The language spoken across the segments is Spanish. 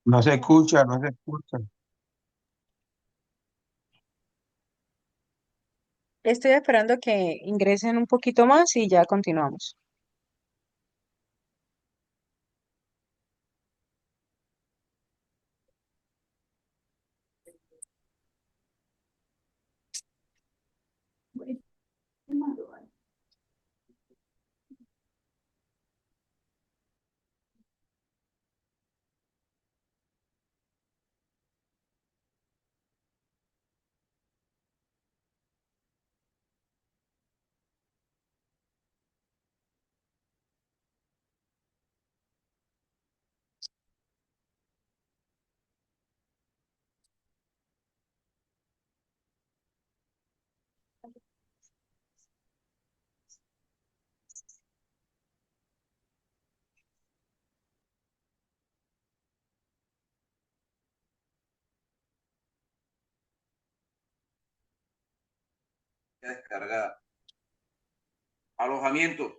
No se escucha, no se escucha. Estoy esperando que ingresen un poquito más y ya continuamos. Descargar. Alojamiento.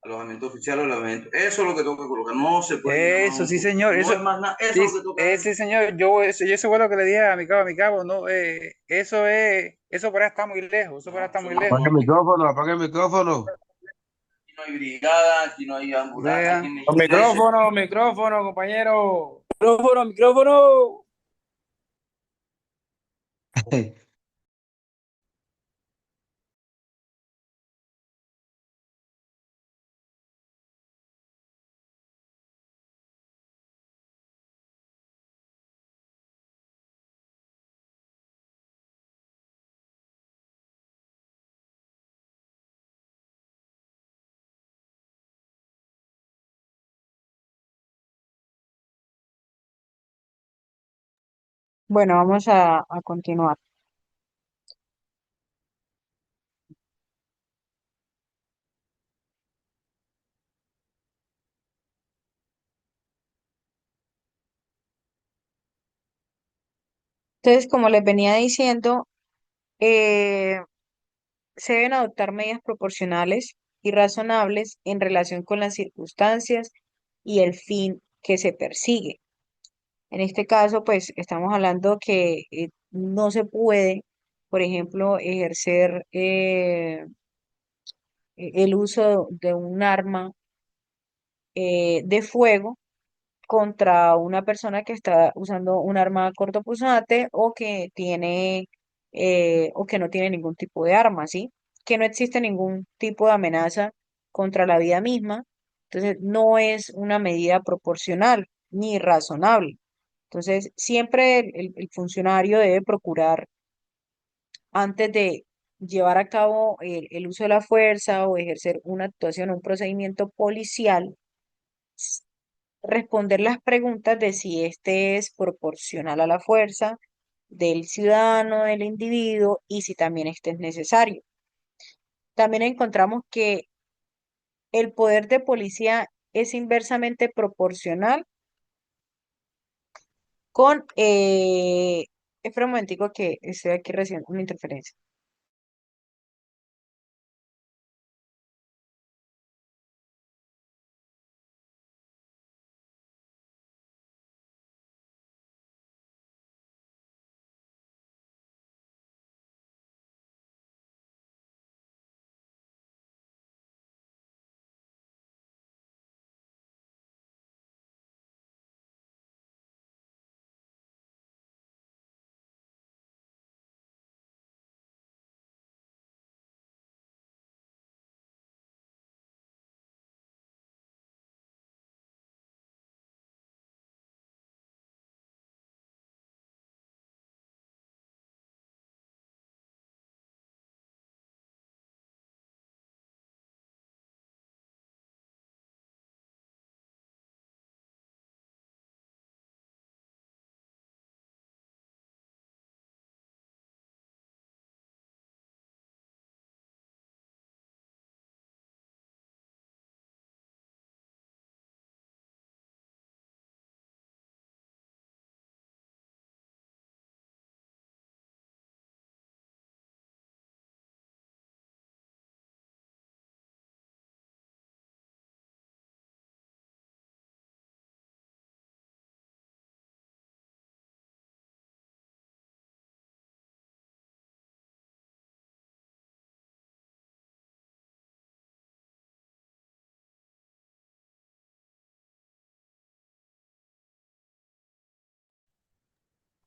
Alojamiento oficial, alojamiento. Eso es lo que tengo que colocar. No se puede llenar más Eso, un sí, curso. señor, No eso, es más nada. Eso sí, es lo que toca. sí, señor, yo eso fue lo que le dije a mi cabo, no, eso por ahí está muy lejos, eso por ahí No, está eso muy no, Apaga lejos. el micrófono, apaga el micrófono. aquí no hay brigada, aquí no hay ambulancia, aquí Vea, ni eso. Micrófono, micrófono, compañero. micrófono, micrófono. Bueno, vamos a continuar. Entonces, como les venía diciendo, eh, se deben adoptar medidas proporcionales y razonables en relación con las circunstancias y el fin que se persigue. En este caso, pues estamos hablando que no se puede, por ejemplo, ejercer el uso de un arma de fuego contra una persona que está usando un arma cortopunzante o que tiene o que no tiene ningún tipo de arma, ¿sí? Que no existe ningún tipo de amenaza contra la vida misma. Entonces, no es una medida proporcional ni razonable. Entonces, siempre el funcionario debe procurar, antes de llevar a cabo el uso de la fuerza o ejercer una actuación o un procedimiento policial, responder las preguntas de si este es proporcional a la fuerza del ciudadano, del individuo, y si también este es necesario. También encontramos que el poder de policía es inversamente proporcional con... espera un momentico que estoy aquí recibiendo una interferencia.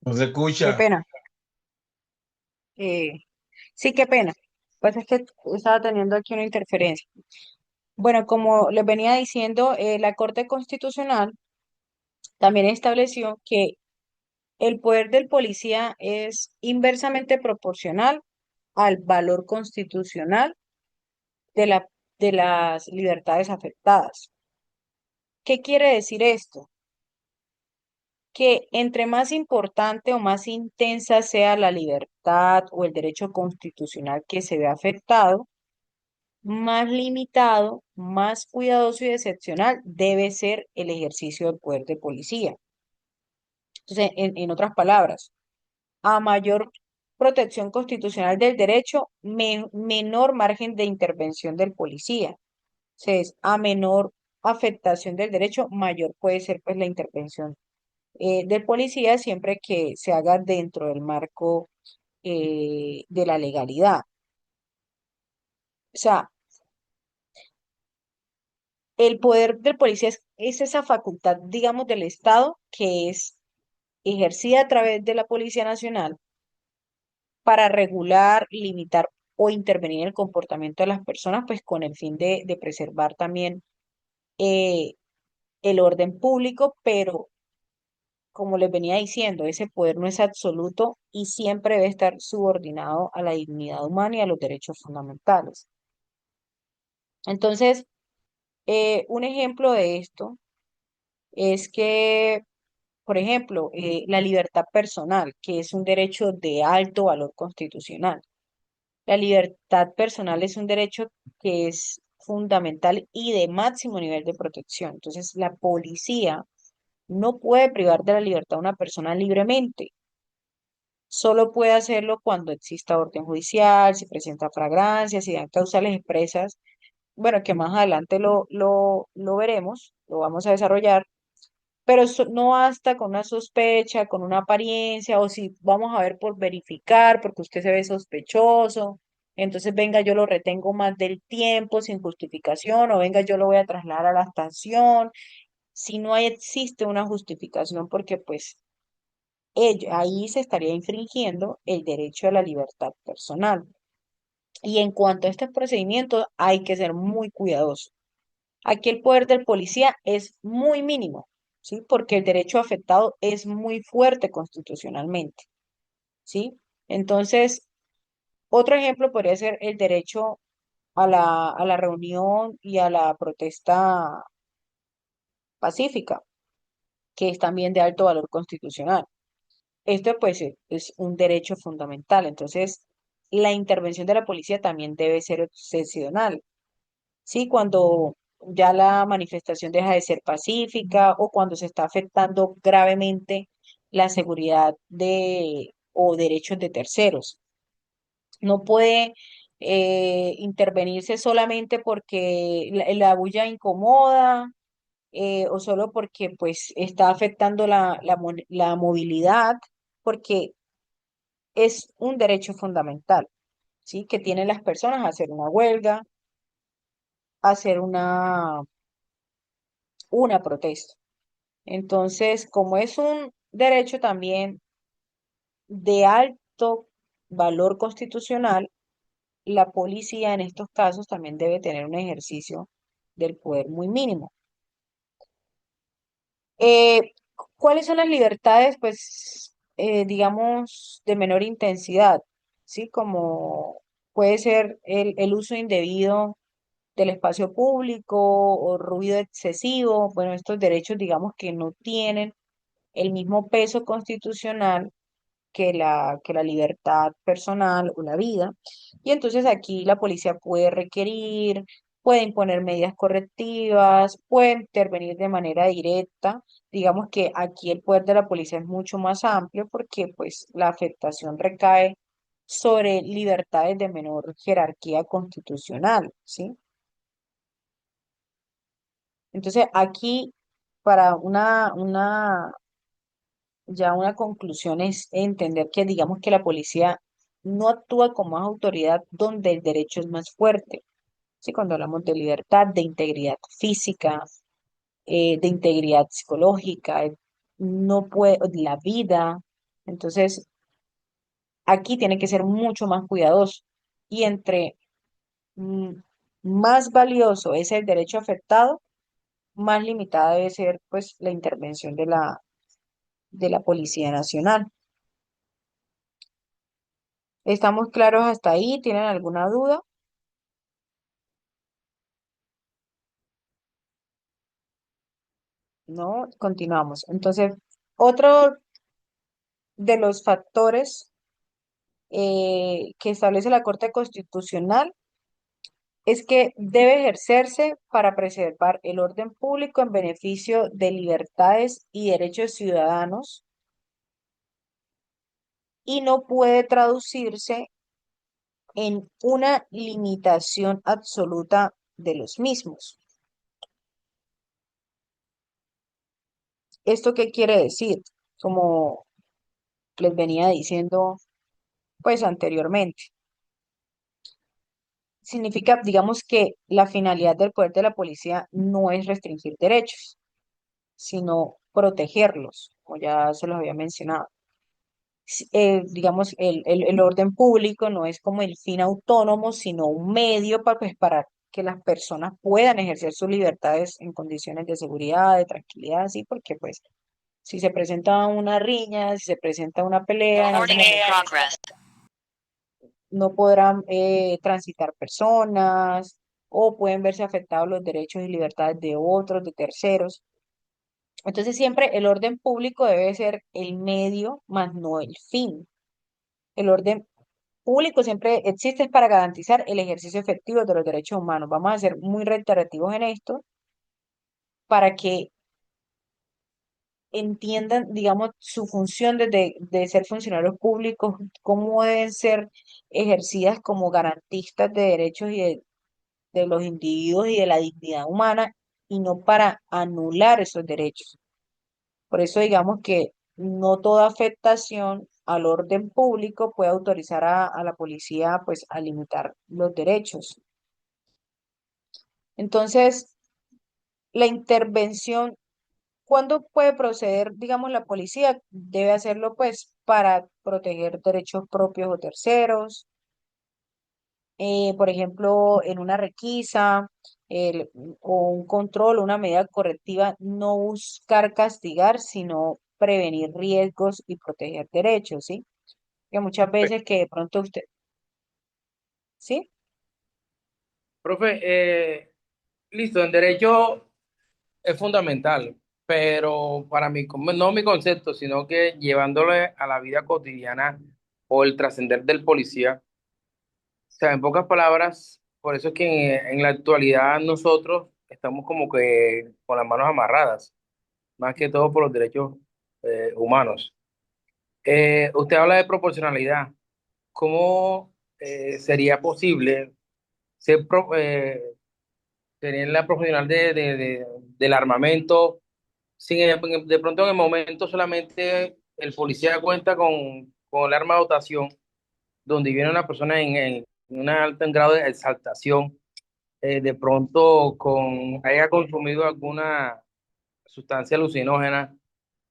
No se Qué escucha. pena. Eh, sí, qué pena. Pues es que estaba teniendo aquí una interferencia. Bueno, como les venía diciendo, la Corte Constitucional también estableció que el poder del policía es inversamente proporcional al valor constitucional de de las libertades afectadas. ¿Qué quiere decir esto? Que entre más importante o más intensa sea la libertad o el derecho constitucional que se ve afectado, más limitado, más cuidadoso y excepcional debe ser el ejercicio del poder de policía. Entonces, en otras palabras, a mayor protección constitucional del derecho, menor margen de intervención del policía. Entonces, a menor afectación del derecho, mayor puede ser pues la intervención del policía siempre que se haga dentro del marco de la legalidad. O sea, el poder del policía es esa facultad, digamos, del Estado que es ejercida a través de la Policía Nacional para regular, limitar o intervenir en el comportamiento de las personas, pues con el fin de preservar también eh, el orden público, pero como les venía diciendo, ese poder no es absoluto y siempre debe estar subordinado a la dignidad humana y a los derechos fundamentales. Entonces, un ejemplo de esto es que, por ejemplo, la libertad personal, que es un derecho de alto valor constitucional. La libertad personal es un derecho que es fundamental y de máximo nivel de protección. Entonces, la policía no puede privar de la libertad a una persona libremente. Solo puede hacerlo cuando exista orden judicial, si presenta flagrancia, si dan causales expresas. Bueno, que más adelante lo veremos, lo vamos a desarrollar, pero eso no basta con una sospecha, con una apariencia, o si vamos a ver por verificar, porque usted se ve sospechoso, entonces venga, yo lo retengo más del tiempo sin justificación, o venga, yo lo voy a trasladar a la estación, si no existe una justificación, porque pues ahí se estaría infringiendo el derecho a la libertad personal. Y en cuanto a estos procedimientos, hay que ser muy cuidadosos. Aquí el poder del policía es muy mínimo, ¿sí? Porque el derecho afectado es muy fuerte constitucionalmente, ¿sí? Entonces, otro ejemplo podría ser el derecho a la reunión y a la protesta pacífica, que es también de alto valor constitucional. Esto pues es un derecho fundamental. Entonces, la intervención de la policía también debe ser excepcional. ¿Sí? Cuando ya la manifestación deja de ser pacífica o cuando se está afectando gravemente la seguridad de o derechos de terceros. No puede intervenirse solamente porque la bulla incomoda o solo porque pues está afectando la movilidad, porque es un derecho fundamental, ¿sí? Que tienen las personas a hacer una huelga, a hacer una protesta. Entonces, como es un derecho también de alto valor constitucional, la policía en estos casos también debe tener un ejercicio del poder muy mínimo. Eh, ¿Cuáles son las libertades, pues, digamos, de menor intensidad? ¿Sí? Como puede ser el uso indebido del espacio público o ruido excesivo. Bueno, estos derechos, digamos, que no tienen el mismo peso constitucional que la libertad personal o la vida. Y entonces aquí la policía puede requerir, puede imponer medidas correctivas, puede intervenir de manera directa. Digamos que aquí el poder de la policía es mucho más amplio porque pues la afectación recae sobre libertades de menor jerarquía constitucional, ¿sí? Entonces aquí para ya una conclusión es entender que digamos que la policía no actúa con más autoridad donde el derecho es más fuerte. ¿Sí? Cuando hablamos de libertad, de integridad física, de integridad psicológica, no puede, la vida. Entonces, aquí tiene que ser mucho más cuidadoso. Y entre mm, más valioso es el derecho afectado, más limitada debe ser pues la intervención de la Policía Nacional. ¿Estamos claros hasta ahí? ¿Tienen alguna duda? No, continuamos. Entonces, otro de los factores que establece la Corte Constitucional es que debe ejercerse para preservar el orden público en beneficio de libertades y derechos ciudadanos y no puede traducirse en una limitación absoluta de los mismos. ¿Esto qué quiere decir? Como les venía diciendo pues anteriormente. Significa, digamos, que la finalidad del poder de la policía no es restringir derechos, sino protegerlos, como ya se los había mencionado. Digamos, el orden público no es como el fin autónomo, sino un medio para, pues, para que las personas puedan ejercer sus libertades en condiciones de seguridad, de tranquilidad, así, porque pues si se presenta una riña, si se presenta una pelea, en ese momento no podrán transitar personas o pueden verse afectados los derechos y libertades de otros, de terceros. Entonces siempre el orden público debe ser el medio, más no el fin. El orden público siempre existe para garantizar el ejercicio efectivo de los derechos humanos. Vamos a ser muy reiterativos en esto para que entiendan, digamos, su función de ser funcionarios públicos, cómo deben ser ejercidas como garantistas de derechos de los individuos y de la dignidad humana y no para anular esos derechos. Por eso digamos que no toda afectación al orden público puede autorizar a la policía pues a limitar los derechos. Entonces, la intervención, ¿cuándo puede proceder, digamos, la policía? Debe hacerlo pues para proteger derechos propios o terceros, por ejemplo, en una requisa o un control o una medida correctiva, no buscar castigar, sino prevenir riesgos y proteger derechos, ¿sí? Que muchas Pe- veces que de pronto usted, ¿sí? Profe, listo, en derecho es fundamental, pero para mí, no mi concepto, sino que llevándole a la vida cotidiana o el trascender del policía, o sea, en pocas palabras, por eso es que en la actualidad nosotros estamos como que con las manos amarradas, más que todo por los derechos humanos. Usted habla de proporcionalidad. ¿Cómo sería posible ser tener la profesional del armamento sin de pronto en el momento solamente el policía cuenta con el arma de dotación donde viene una persona en un alto grado de exaltación, de pronto haya consumido alguna sustancia alucinógena,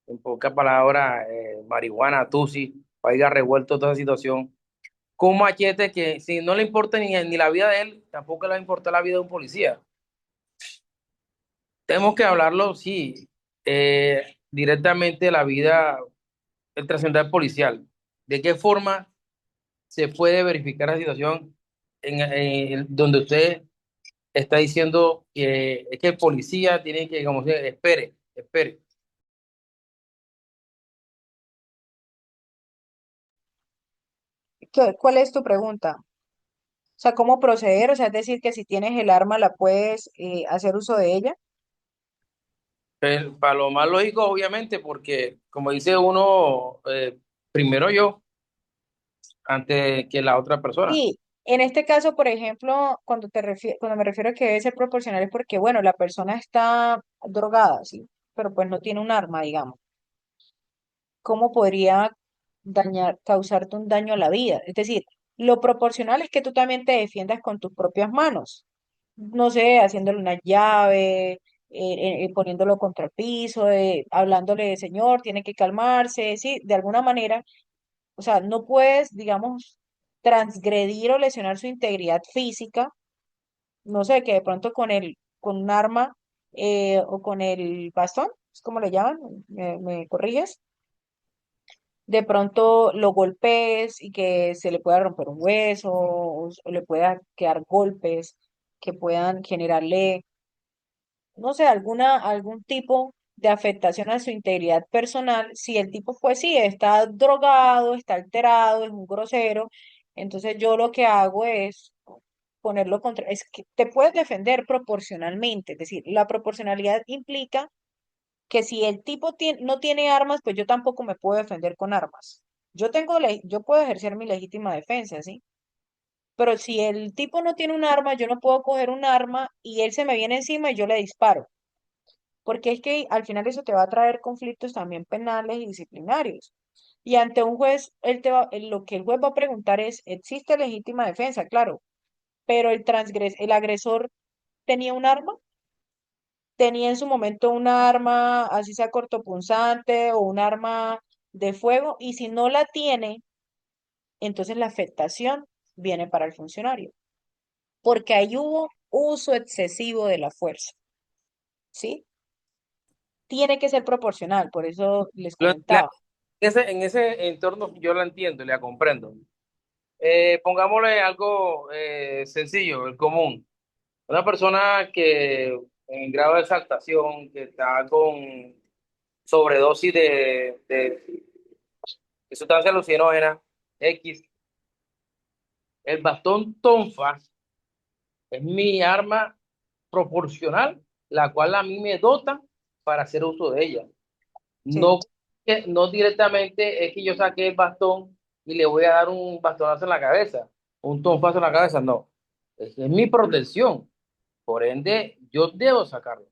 en pocas palabras, marihuana, tusi, o haya revuelto toda esa situación? Con un machete que si no le importa ni la vida de él, tampoco le va a importar la vida de un policía. Tenemos que hablarlo, sí, directamente de la vida, el trascender policial. ¿De qué forma se puede verificar la situación donde usted está diciendo que es que el policía tiene que, como se espere, espere? ¿Cuál es tu pregunta? O sea, ¿cómo proceder? O sea, es decir, que si tienes el arma, la puedes hacer uso de ella. Para lo más lógico, obviamente, porque como dice uno, primero yo, antes que la otra persona. Sí, en este caso, por ejemplo, cuando me refiero a que debe ser proporcional es porque, bueno, la persona está drogada, sí, pero pues no tiene un arma, digamos. ¿Cómo podría causarte un daño a la vida? Es decir, lo proporcional es que tú también te defiendas con tus propias manos. No sé, haciéndole una llave, poniéndolo contra el piso, hablándole, señor, tiene que calmarse, sí, de alguna manera, o sea, no puedes, digamos, transgredir o lesionar su integridad física, no sé, que de pronto con un arma o con el bastón, ¿es como le llaman? ¿Me corriges? De pronto lo golpees y que se le pueda romper un hueso o le pueda quedar golpes que puedan generarle, no sé, algún tipo de afectación a su integridad personal. Si el tipo, pues sí, está drogado, está alterado, es un grosero, entonces yo lo que hago es ponerlo contra, es que te puedes defender proporcionalmente, es decir, la proporcionalidad implica que si el tipo no tiene armas, pues yo tampoco me puedo defender con armas. Yo puedo ejercer mi legítima defensa, ¿sí? Pero si el tipo no tiene un arma, yo no puedo coger un arma y él se me viene encima y yo le disparo. Porque es que al final eso te va a traer conflictos también penales y disciplinarios. Y ante un juez, lo que el juez va a preguntar es, ¿existe legítima defensa? Claro, pero el agresor tenía un arma, tenía en su momento un arma, así sea cortopunzante o un arma de fuego, y si no la tiene, entonces la afectación viene para el funcionario, porque ahí hubo uso excesivo de la fuerza, ¿sí? Tiene que ser proporcional, por eso les comentaba. En ese entorno yo la entiendo y la comprendo. Pongámosle algo sencillo, el común. Una persona que en grado de exaltación, que está con sobredosis de sustancia alucinógena, X, el bastón tonfa es mi arma proporcional, la cual a mí me dota para hacer uso de ella. Sí. No, no directamente es que yo saque el bastón y le voy a dar un bastonazo en la cabeza, un tonfazo en la cabeza, no. Es mi protección. Por ende, yo debo sacarlo.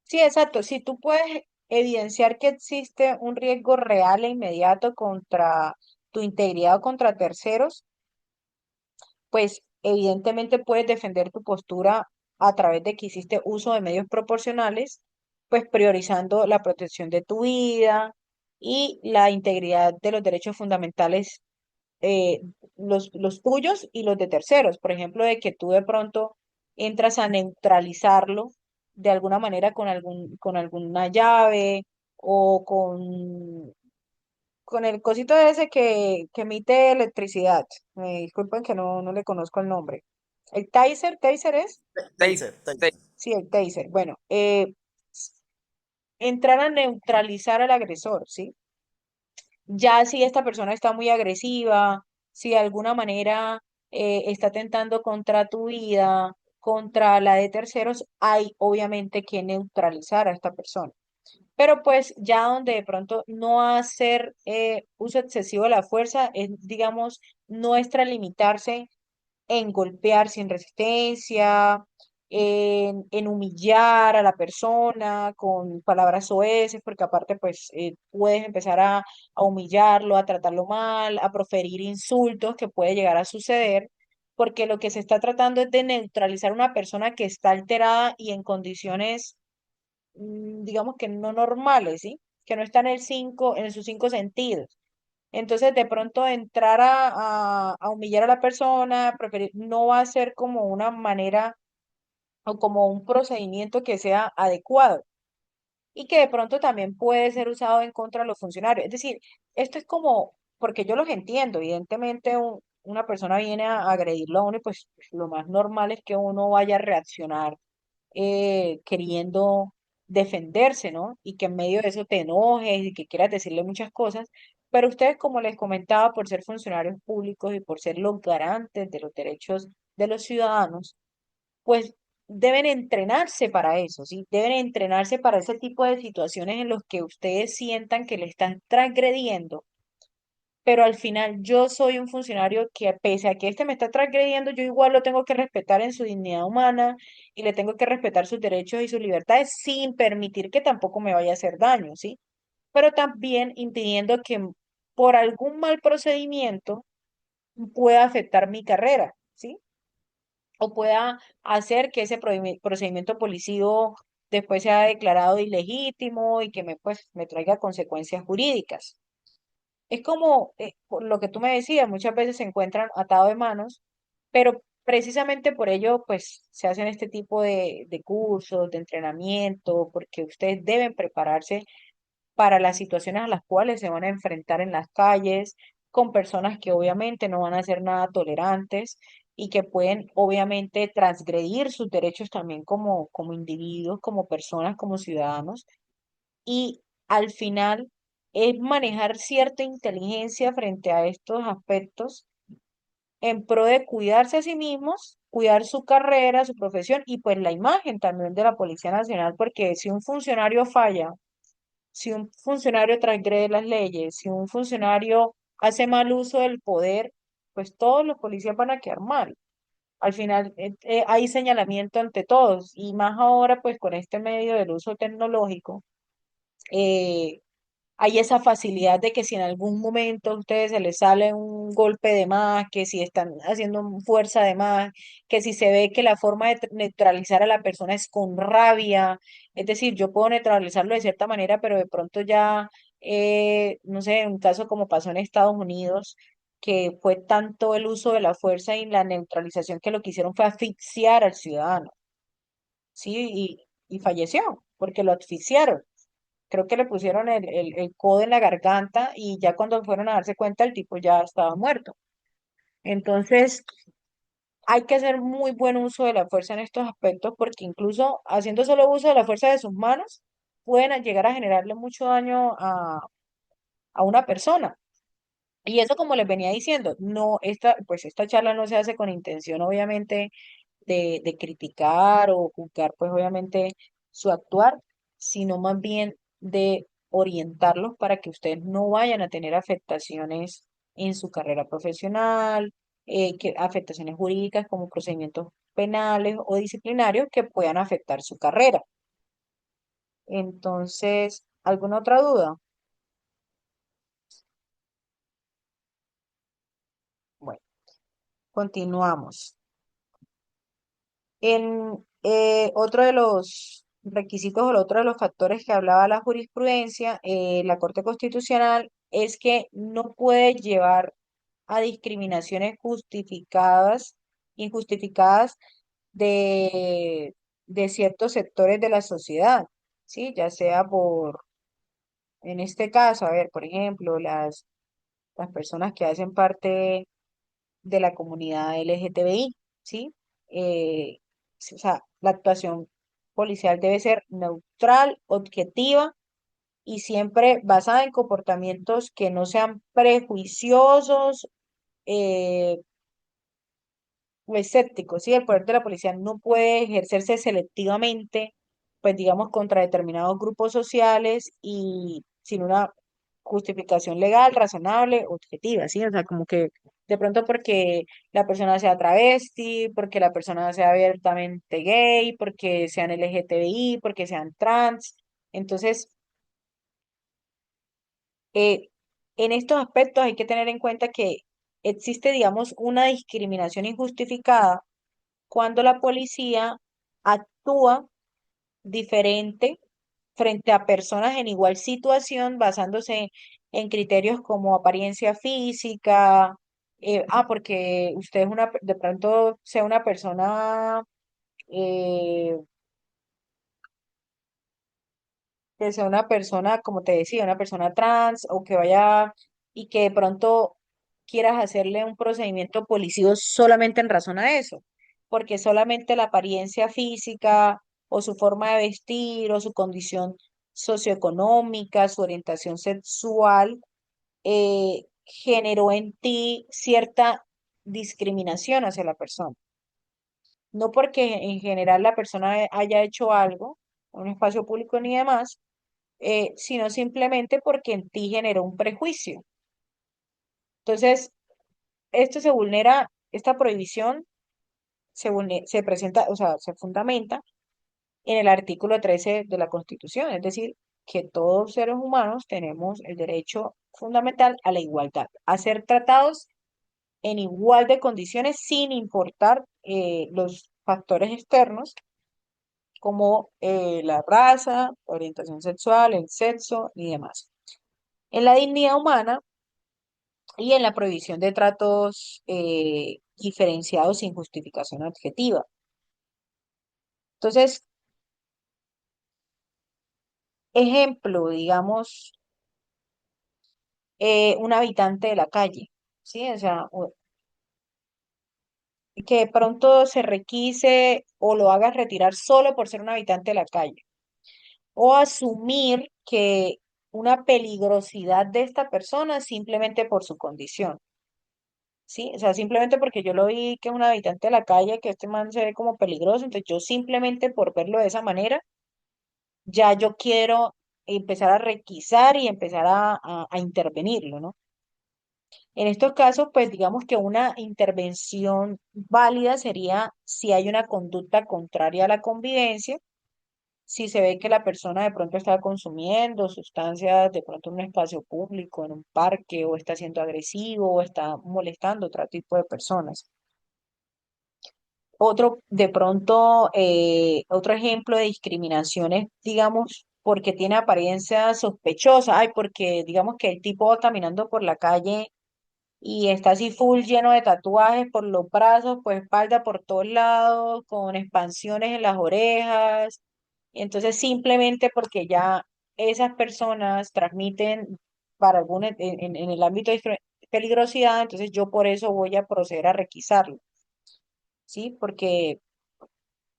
Sí, exacto. Si tú puedes evidenciar que existe un riesgo real e inmediato contra tu integridad o contra terceros, pues evidentemente puedes defender tu postura a través de que hiciste uso de medios proporcionales, pues priorizando la protección de tu vida y la integridad de los derechos fundamentales, eh, los tuyos y los de terceros. Por ejemplo, de que tú de pronto entras a neutralizarlo de alguna manera con alguna llave o con el cosito ese que emite electricidad. Me disculpen que no le conozco el nombre. ¿El taser es? Seis, Taser, seis. taser. Sí, el taser. Bueno, entrar a neutralizar al agresor, ¿sí? Ya si esta persona está muy agresiva, si de alguna manera está tentando contra tu vida, contra la de terceros, hay obviamente que neutralizar a esta persona. Pero pues ya donde de pronto no hacer uso excesivo de la fuerza es, digamos, no extralimitarse en golpear sin resistencia, en humillar a la persona con palabras soeces, porque aparte pues puedes empezar a humillarlo, a tratarlo mal, a proferir insultos que puede llegar a suceder, porque lo que se está tratando es de neutralizar a una persona que está alterada y en condiciones digamos que no normales, ¿sí? Que no están en sus cinco sentidos. Entonces, de pronto entrar a humillar a la persona, preferir, no va a ser como una manera o como un procedimiento que sea adecuado y que de pronto también puede ser usado en contra de los funcionarios. Es decir, esto es como, porque yo los entiendo, evidentemente una persona viene a agredirlo a uno y pues lo más normal es que uno vaya a reaccionar queriendo defenderse, ¿no? Y que en medio de eso te enojes y que quieras decirle muchas cosas, pero ustedes, como les comentaba, por ser funcionarios públicos y por ser los garantes de los derechos de los ciudadanos, pues deben entrenarse para eso, ¿sí? Deben entrenarse para ese tipo de situaciones en los que ustedes sientan que le están transgrediendo, pero al final yo soy un funcionario que pese a que este me está transgrediendo, yo igual lo tengo que respetar en su dignidad humana y le tengo que respetar sus derechos y sus libertades sin permitir que tampoco me vaya a hacer daño, ¿sí? Pero también impidiendo que por algún mal procedimiento pueda afectar mi carrera, ¿sí? o pueda hacer que ese procedimiento policivo después sea declarado ilegítimo y que me traiga consecuencias jurídicas. Es como por lo que tú me decías, muchas veces se encuentran atados de manos, pero precisamente por ello, pues se hacen este tipo de cursos, de entrenamiento, porque ustedes deben prepararse para las situaciones a las cuales se van a enfrentar en las calles, con personas que obviamente no van a ser nada tolerantes y que pueden obviamente transgredir sus derechos también como individuos, como personas, como ciudadanos. Y al final es manejar cierta inteligencia frente a estos aspectos en pro de cuidarse a sí mismos, cuidar su carrera, su profesión y pues la imagen también de la Policía Nacional, porque si un funcionario falla, si un funcionario transgrede las leyes, si un funcionario hace mal uso del poder, pues todos los policías van a quedar mal. Al final hay señalamiento ante todos y más ahora pues con este medio del uso tecnológico. eh, Hay esa facilidad de que si en algún momento a ustedes se les sale un golpe de más, que si están haciendo fuerza de más, que si se ve que la forma de neutralizar a la persona es con rabia, es decir, yo puedo neutralizarlo de cierta manera, pero de pronto ya, no sé, un caso como pasó en Estados Unidos, que fue tanto el uso de la fuerza y la neutralización que lo que hicieron fue asfixiar al ciudadano, ¿sí? Y falleció porque lo asfixiaron. Creo que le pusieron el codo en la garganta y ya cuando fueron a darse cuenta el tipo ya estaba muerto. Entonces, hay que hacer muy buen uso de la fuerza en estos aspectos porque incluso haciendo solo uso de la fuerza de sus manos, pueden llegar a generarle mucho daño a una persona. Y eso como les venía diciendo, no, pues esta charla no se hace con intención obviamente de criticar o juzgar pues obviamente su actuar, sino más bien de orientarlos para que ustedes no vayan a tener afectaciones en su carrera profesional, afectaciones jurídicas como procedimientos penales o disciplinarios que puedan afectar su carrera. Entonces, ¿alguna otra duda? Bueno, continuamos. Otro de los requisitos o otro de los factores que hablaba la jurisprudencia, la Corte Constitucional, es que no puede llevar a discriminaciones justificadas, injustificadas de, de ciertos sectores de la sociedad, ¿sí? Ya sea en este caso, a ver, por ejemplo, las personas que hacen parte de la comunidad LGTBI, ¿sí? O sea, la actuación policial debe ser neutral, objetiva y siempre basada en comportamientos que no sean prejuiciosos eh, o escépticos, ¿sí? El poder de la policía no puede ejercerse selectivamente, pues digamos, contra determinados grupos sociales y sin una justificación legal, razonable, objetiva, ¿sí? O sea, como que de pronto porque la persona sea travesti, porque la persona sea abiertamente gay, porque sean LGTBI, porque sean trans. Entonces, eh, en estos aspectos hay que tener en cuenta que existe, digamos, una discriminación injustificada cuando la policía actúa diferente frente a personas en igual situación basándose en criterios como apariencia física, porque usted es de pronto sea una persona eh, que sea una persona, como te decía, una persona trans o que vaya y que de pronto quieras hacerle un procedimiento policivo solamente en razón a eso, porque solamente la apariencia física o su forma de vestir o su condición socioeconómica, su orientación sexual, generó en ti cierta discriminación hacia la persona. No porque en general la persona haya hecho algo, en un espacio público ni demás, sino simplemente porque en ti generó un prejuicio. Entonces, esto se vulnera, esta prohibición se presenta, o sea, se fundamenta en el artículo 13 de la Constitución, es decir, que todos seres humanos tenemos el derecho fundamental a la igualdad, a ser tratados en igual de condiciones sin importar los factores externos como la raza, la orientación sexual, el sexo y demás. En la dignidad humana y en la prohibición de tratos diferenciados sin justificación objetiva. Entonces, ejemplo, digamos, un habitante de la calle, ¿sí? O sea, que de pronto se requise o lo hagas retirar solo por ser un habitante de la calle, o asumir que una peligrosidad de esta persona simplemente por su condición, ¿sí? O sea, simplemente porque yo lo vi que es un habitante de la calle, que este man se ve como peligroso, entonces yo simplemente por verlo de esa manera, ya yo quiero empezar a requisar y empezar a intervenirlo, ¿no? En estos casos, pues digamos que una intervención válida sería si hay una conducta contraria a la convivencia, si se ve que la persona de pronto está consumiendo sustancias de pronto en un espacio público, en un parque, o está siendo agresivo, o está molestando a otro tipo de personas. Otro, de pronto, otro ejemplo de discriminación es, digamos, porque tiene apariencia sospechosa, ay, porque digamos que el tipo va caminando por la calle y está así full lleno de tatuajes por los brazos, por espalda, por todos lados, con expansiones en las orejas. Y entonces simplemente porque ya esas personas transmiten para algún en el ámbito de peligrosidad, entonces yo por eso voy a proceder a requisarlo, ¿sí? Porque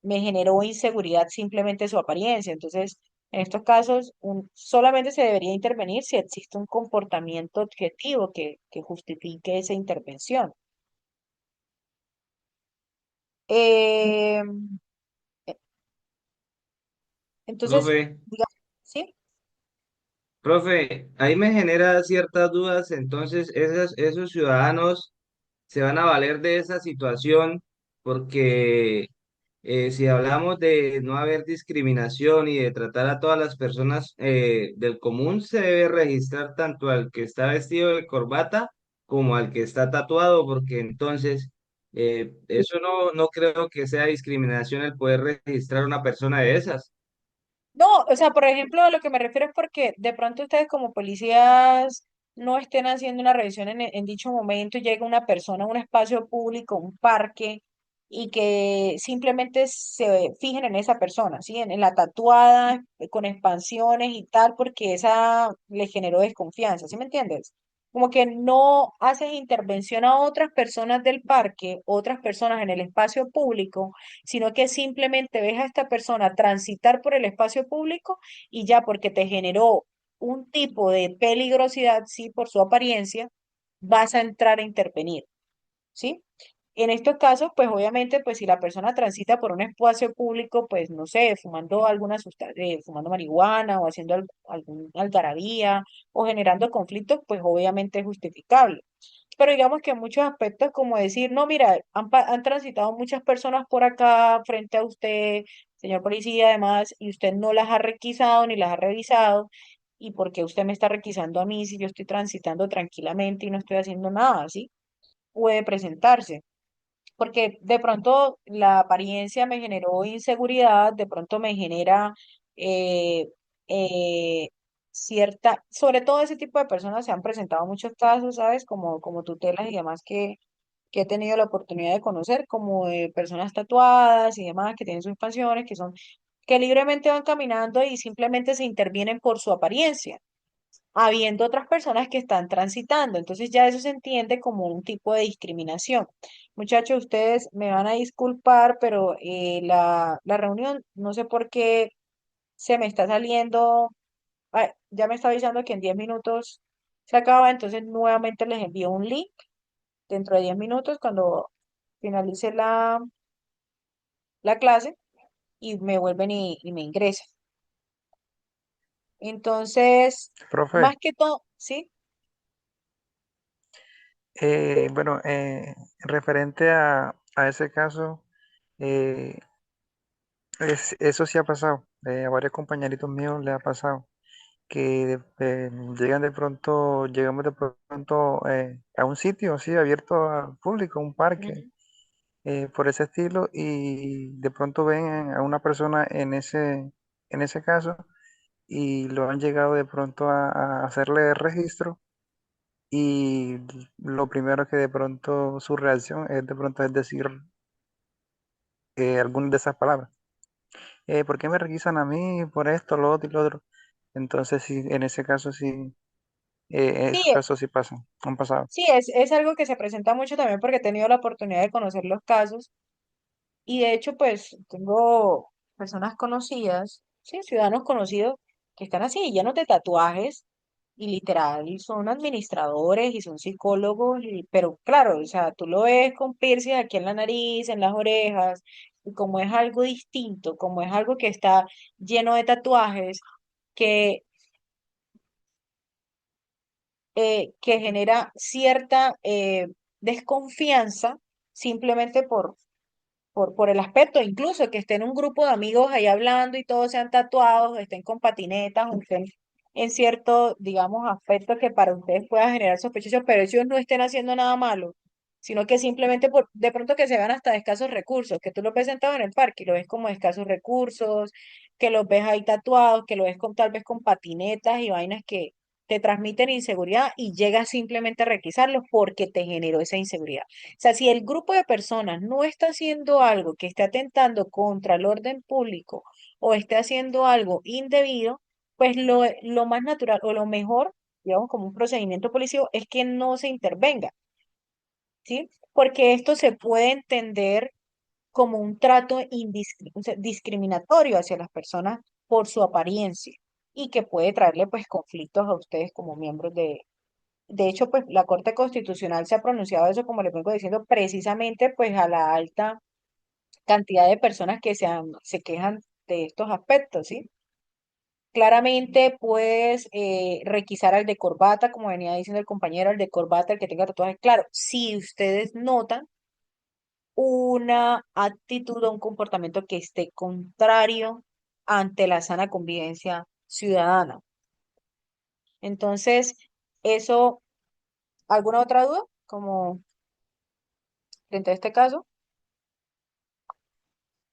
me generó inseguridad simplemente su apariencia. Entonces, en estos casos, solamente se debería intervenir si existe un comportamiento objetivo que justifique esa intervención. Eh, entonces, Profe, digamos, ¿sí? profe, ahí me genera ciertas dudas, entonces esos ciudadanos se van a valer de esa situación porque si hablamos de no haber discriminación y de tratar a todas las personas del común, se debe registrar tanto al que está vestido de corbata como al que está tatuado, porque entonces eso no creo que sea discriminación el poder registrar a una persona de esas. No, o sea, por ejemplo, a lo que me refiero es porque de pronto ustedes como policías no estén haciendo una revisión en dicho momento y llega una persona a un espacio público, un parque, y que simplemente se fijen en esa persona, ¿sí? En la tatuada, con expansiones y tal, porque esa le generó desconfianza, ¿sí me entiendes? Como que no haces intervención a otras personas del parque, otras personas en el espacio público, sino que simplemente ves a esta persona transitar por el espacio público y ya porque te generó un tipo de peligrosidad, sí, por su apariencia, vas a entrar a intervenir, ¿sí? En estos casos, pues obviamente, pues si la persona transita por un espacio público, pues no sé, fumando alguna sustancia, fumando marihuana o haciendo algún algarabía o generando conflictos, pues obviamente es justificable. Pero digamos que en muchos aspectos, como decir, no, mira, han transitado muchas personas por acá frente a usted, señor policía, además, y usted no las ha requisado ni las ha revisado, y porque usted me está requisando a mí si yo estoy transitando tranquilamente y no estoy haciendo nada, ¿sí? Puede presentarse porque de pronto la apariencia me generó inseguridad, de pronto me genera eh, eh, cierta, sobre todo ese tipo de personas se han presentado muchos casos, ¿sabes? Como tutelas y demás que he tenido la oportunidad de conocer, como de personas tatuadas y demás que tienen sus expansiones, que libremente van caminando y simplemente se intervienen por su apariencia habiendo otras personas que están transitando. Entonces ya eso se entiende como un tipo de discriminación. Muchachos, ustedes me van a disculpar, pero la reunión, no sé por qué se me está saliendo, ya me está avisando que en 10 minutos se acaba, entonces nuevamente les envío un link dentro de 10 minutos cuando finalice la clase y me vuelven y me ingresan. Entonces, Profe, más que todo, ¿sí? bueno, referente a ese caso, eh, eso sí ha pasado. A varios compañeritos míos le ha pasado. que llegamos de pronto a un sitio así abierto al público, un parque, Ujú. por ese estilo, y de pronto ven a una persona en ese caso y lo han llegado de pronto a hacerle registro y lo primero que de pronto su reacción es de pronto es decir algunas de esas palabras. ¿Por qué me requisan a mí por esto, lo otro y lo otro? Entonces sí, en ese caso sí, Sí, esos casos sí pasan, han pasado. sí, es algo que se presenta mucho también porque he tenido la oportunidad de conocer los casos y de hecho pues tengo personas conocidas, sí, ciudadanos conocidos que están así, llenos de tatuajes y literal son administradores y son psicólogos, pero claro, o sea, tú lo ves con piercing aquí en la nariz, en las orejas, y como es algo distinto, como es algo que está lleno de tatuajes, que que genera cierta desconfianza simplemente por el aspecto, incluso que estén un grupo de amigos ahí hablando y todos sean tatuados, estén con patinetas, o estén en cierto, digamos, aspecto que para ustedes pueda generar sospechosos, pero ellos no estén haciendo nada malo, sino que simplemente de pronto que se vean hasta de escasos recursos, que tú los ves sentados en el parque y lo ves como de escasos recursos, que los ves ahí tatuados, que lo ves con, tal vez con patinetas y vainas que te transmiten inseguridad y llegas simplemente a requisarlos porque te generó esa inseguridad. O sea, si el grupo de personas no está haciendo algo que esté atentando contra el orden público o esté haciendo algo indebido, pues lo más natural o lo mejor, digamos, como un procedimiento policíaco, es que no se intervenga, ¿sí? Porque esto se puede entender como un trato o sea, discriminatorio hacia las personas por su apariencia y que puede traerle pues conflictos a ustedes como miembros de hecho, pues la Corte Constitucional se ha pronunciado eso, como les vengo diciendo, precisamente pues a la alta cantidad de personas que se quejan de estos aspectos, ¿sí? Claramente puedes requisar al de corbata, como venía diciendo el compañero, al de corbata, el que tenga tatuajes. Claro, si ustedes notan una actitud o un comportamiento que esté contrario ante la sana convivencia ciudadana. Entonces, eso, ¿alguna otra duda? Como frente a este caso.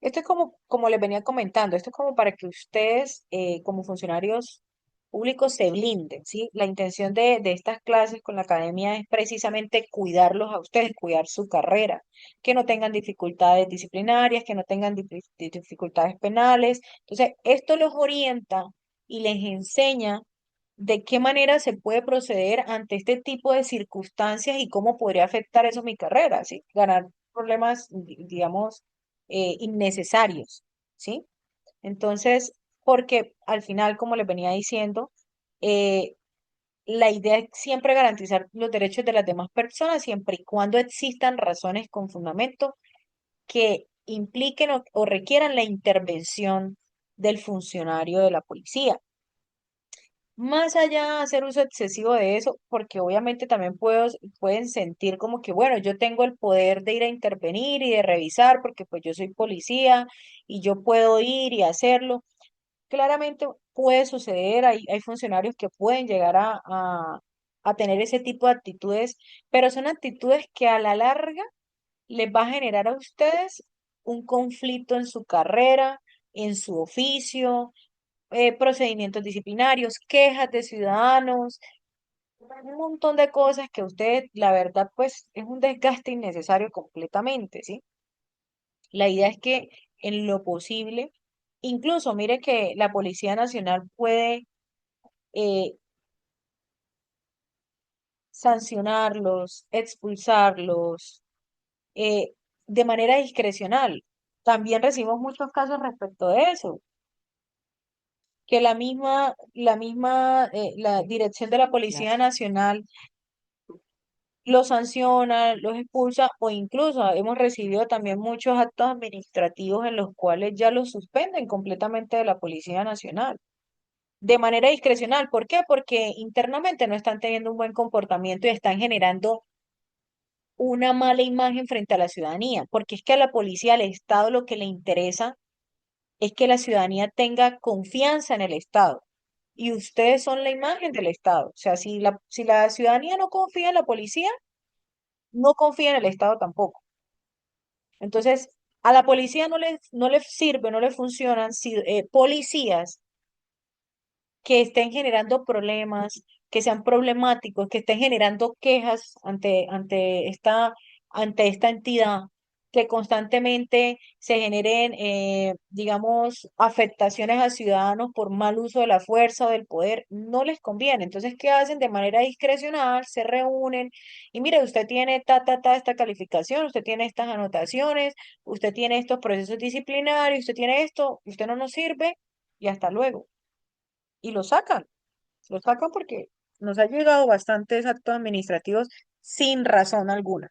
Esto es como les venía comentando, esto es como para que ustedes, como funcionarios públicos, se blinden, ¿sí? La intención de estas clases con la academia es precisamente cuidarlos a ustedes, cuidar su carrera, que no tengan dificultades disciplinarias, que no tengan dificultades penales. Entonces, esto los orienta y les enseña de qué manera se puede proceder ante este tipo de circunstancias y cómo podría afectar eso mi carrera, ¿sí? Ganar problemas, digamos, innecesarios, ¿sí? Entonces, porque al final, como les venía diciendo, eh, la idea es siempre garantizar los derechos de las demás personas, siempre y cuando existan razones con fundamento que impliquen o requieran la intervención del funcionario de la policía. Más allá de hacer uso excesivo de eso, porque obviamente también pueden sentir como que, bueno, yo tengo el poder de ir a intervenir y de revisar, porque pues yo soy policía y yo puedo ir y hacerlo. Claramente puede suceder, hay funcionarios que pueden llegar a tener ese tipo de actitudes, pero son actitudes que a la larga les va a generar a ustedes un conflicto en su carrera, en su oficio, procedimientos disciplinarios, quejas de ciudadanos, un montón de cosas que usted, la verdad, pues es un desgaste innecesario completamente, ¿sí? La idea es que en lo posible, incluso mire que la Policía Nacional puede eh, sancionarlos, expulsarlos de manera discrecional. También recibimos muchos casos respecto de eso, que la dirección de la Policía Nacional los sanciona, los expulsa o incluso hemos recibido también muchos actos administrativos en los cuales ya los suspenden completamente de la Policía Nacional. De manera discrecional. ¿Por qué? Porque internamente no están teniendo un buen comportamiento y están generando una mala imagen frente a la ciudadanía. Porque es que a la policía, al Estado, lo que le interesa es que la ciudadanía tenga confianza en el Estado. y ustedes son la imagen del Estado. O sea, si la ciudadanía no confía en la policía, no confía en el Estado tampoco. Entonces, a la policía no le sirve, no le funcionan policías que estén generando problemas, que sean problemáticos, que estén generando quejas ante esta entidad, que constantemente se generen, digamos, afectaciones a ciudadanos por mal uso de la fuerza o del poder, no les conviene. Entonces, ¿qué hacen? De manera discrecional, se reúnen y mire, usted tiene esta calificación, usted tiene estas anotaciones, usted tiene estos procesos disciplinarios, usted tiene esto, usted no nos sirve y hasta luego. Y lo sacan porque nos ha llegado bastantes actos administrativos sin razón alguna,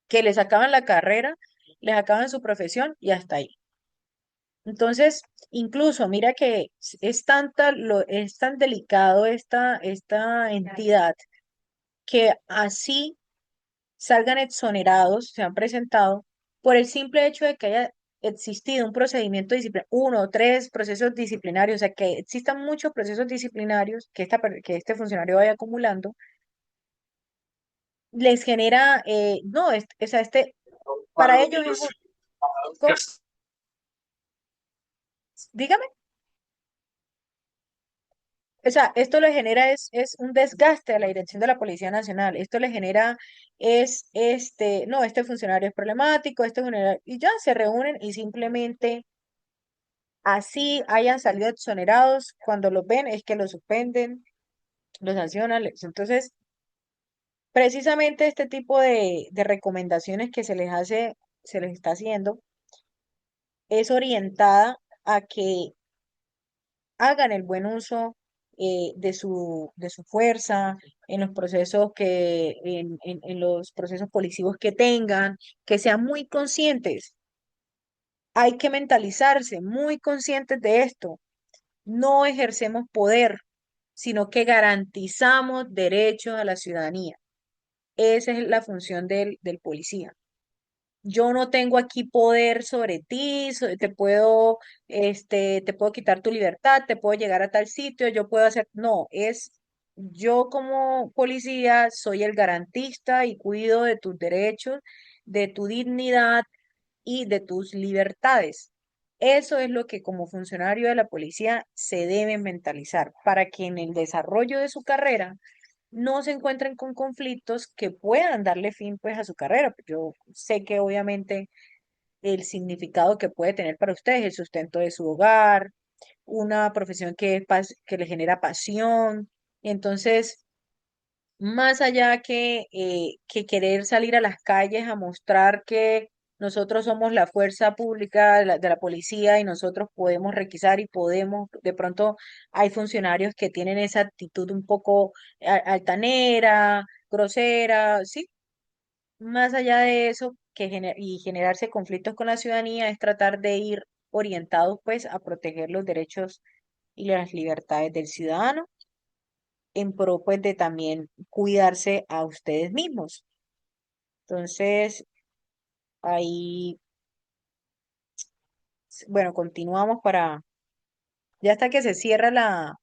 que les acaban la carrera, les acaban su profesión y hasta ahí. Entonces, incluso mira que es tan delicado esta entidad que así salgan exonerados, se han presentado por el simple hecho de que haya existido un procedimiento disciplinario, uno o tres procesos disciplinarios, o sea, que existan muchos procesos disciplinarios que este funcionario vaya acumulando, les genera, no, o sea, para ellos es ¿cómo? Dígame. O sea, esto le genera es un desgaste a la dirección de la Policía Nacional. Esto le genera no, este funcionario es problemático, este funcionario, y ya se reúnen y simplemente así hayan salido exonerados, cuando los ven es que los suspenden, los sancionan. Entonces, precisamente este tipo de recomendaciones que se les está haciendo, es orientada a que hagan el buen uso de su fuerza en los procesos en los procesos policivos que tengan, que sean muy conscientes. Hay que mentalizarse, muy conscientes de esto. No ejercemos poder, sino que garantizamos derechos a la ciudadanía. Esa es la función del policía. Yo no tengo aquí poder sobre ti, te puedo quitar tu libertad, te puedo llegar a tal sitio, yo puedo hacer, no, yo como policía soy el garantista y cuido de tus derechos, de tu dignidad y de tus libertades. Eso es lo que como funcionario de la policía se debe mentalizar para que en el desarrollo de su carrera no se encuentren con conflictos que puedan darle fin pues a su carrera. Yo sé que obviamente el significado que puede tener para ustedes, el sustento de su hogar, una profesión que le genera pasión. Entonces, más allá que querer salir a las calles a mostrar que nosotros somos la fuerza pública de la policía y nosotros podemos requisar y podemos, de pronto hay funcionarios que tienen esa actitud un poco altanera, grosera, sí, más allá de eso y generarse conflictos con la ciudadanía es tratar de ir orientados pues a proteger los derechos y las libertades del ciudadano en pro pues de también cuidarse a ustedes mismos. Entonces, ahí, bueno, continuamos ya hasta que se cierra la,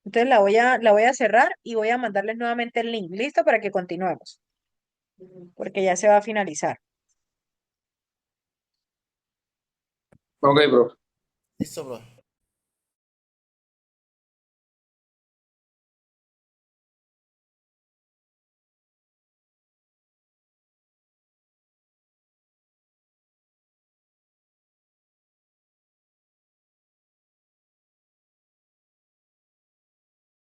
entonces la voy a cerrar y voy a mandarles nuevamente el link, listo, para que continuemos, porque ya se va a finalizar. Ok, bro. Listo, bro.